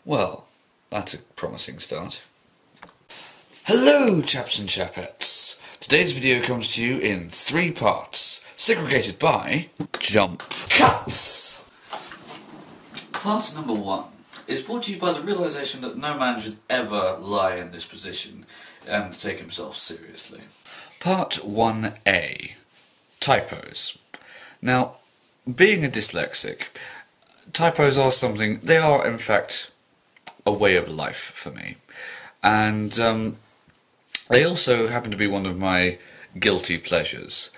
Well, that's a promising start. Hello, chaps and chapettes. Today's video comes to you in 3 parts, segregated by jump cuts. Part number 1 is brought to you by the realisation that no man should ever lie in this position and take himself seriously. Part 1A, typos. Now, being a dyslexic, typos are something, they are in fact a way of life for me. And they also happen to be one of my guilty pleasures.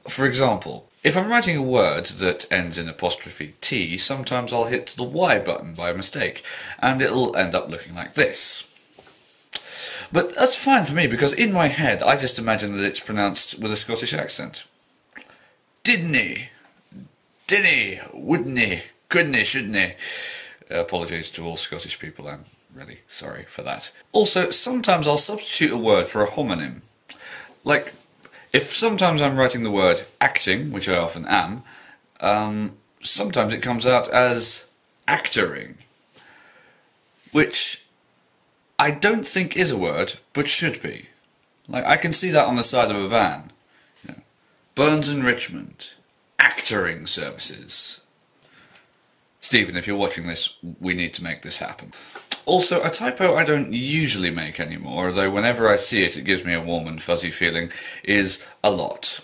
For example, if I'm writing a word that ends in apostrophe T, sometimes I'll hit the Y button by mistake, and it'll end up looking like this. But that's fine for me, because in my head I just imagine that it's pronounced with a Scottish accent. Didn't he, wouldn't he, couldn't he, shouldn't he? Apologies to all Scottish people, I'm really sorry for that. Also, sometimes I'll substitute a word for a homonym. Like, if sometimes I'm writing the word acting, which I often am, sometimes it comes out as actoring, which I don't think is a word, but should be. Like, I can see that on the side of a van. You know, Burns and Richmond, actoring services. Stephen, if you're watching this, we need to make this happen. Also, a typo I don't usually make anymore, although whenever I see it, it gives me a warm and fuzzy feeling, is a lot.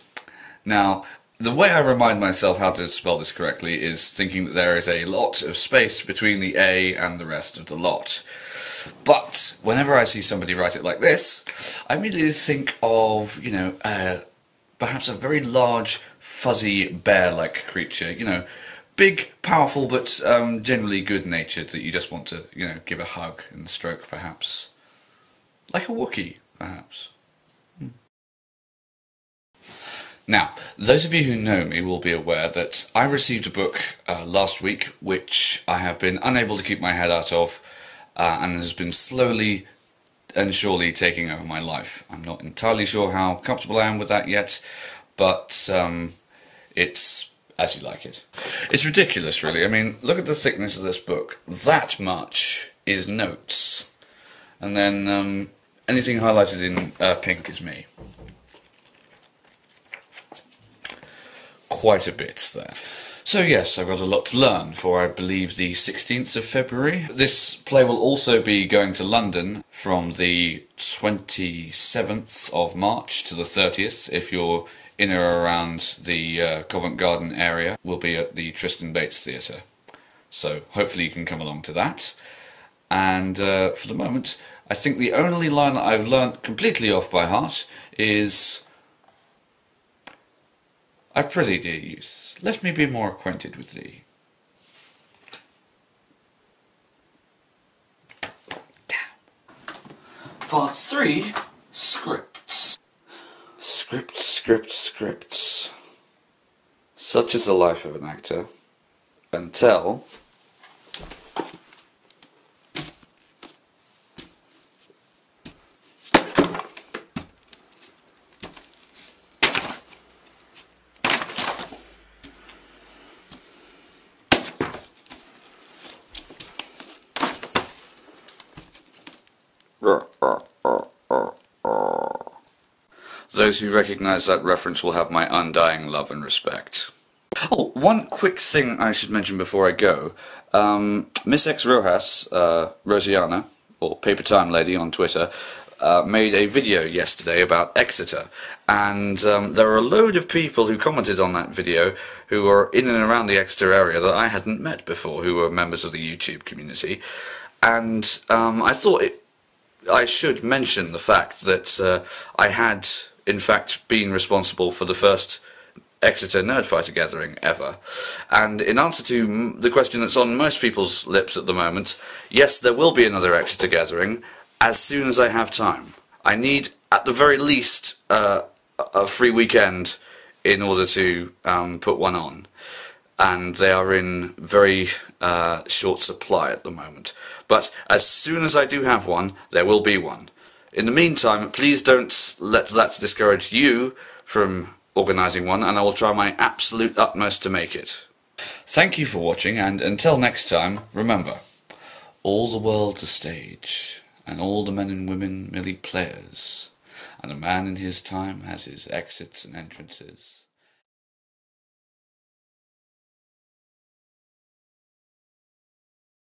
Now, the way I remind myself how to spell this correctly is thinking that there is a lot of space between the A and the rest of the lot. But whenever I see somebody write it like this, I immediately think of, you know, perhaps a very large, fuzzy, bear-like creature, you know, big, powerful, but generally good-natured, that you just want to, you know, give a hug and stroke, perhaps. Like a Wookiee, perhaps. Now, those of you who know me will be aware that I received a book last week, which I have been unable to keep my head out of, and has been slowly and surely taking over my life. I'm not entirely sure how comfortable I am with that yet, but it's as you like it. It's ridiculous, really. I mean, look at the thickness of this book. That much is notes. And then anything highlighted in pink is me. Quite a bit there. So yes, I've got a lot to learn for, I believe, the 16th of February. This play will also be going to London from the 27th of March to the 30th, if you're in or around the Covent Garden area. Will be at the Tristan Bates Theatre. So hopefully you can come along to that. And for the moment, I think the only line that I've learnt completely off by heart is, I prithee, dear youth, let me be more acquainted with thee. Damn. Part 3, scripts. Scripts. Such is the life of an actor, until those who recognise that reference will have my undying love and respect. Oh, one quick thing I should mention before I go. Miss X Rojas, Rosiana, or Paper Time Lady on Twitter, made a video yesterday about Exeter, and there are a load of people who commented on that video who are in and around the Exeter area that I hadn't met before, who were members of the YouTube community, and I thought I should mention the fact that I had, in fact, been responsible for the first Exeter Nerdfighter gathering ever. And in answer to the question that's on most people's lips at the moment, yes, there will be another Exeter gathering as soon as I have time. I need, at the very least, a free weekend in order to put one on. And they are in very short supply at the moment. But as soon as I do have one, there will be one. In the meantime, please don't let that discourage you from organising one, and I will try my absolute utmost to make it. Thank you for watching, and until next time, remember, All the world's a stage, and all the men and women merely players, and a man in his time has his exits and entrances.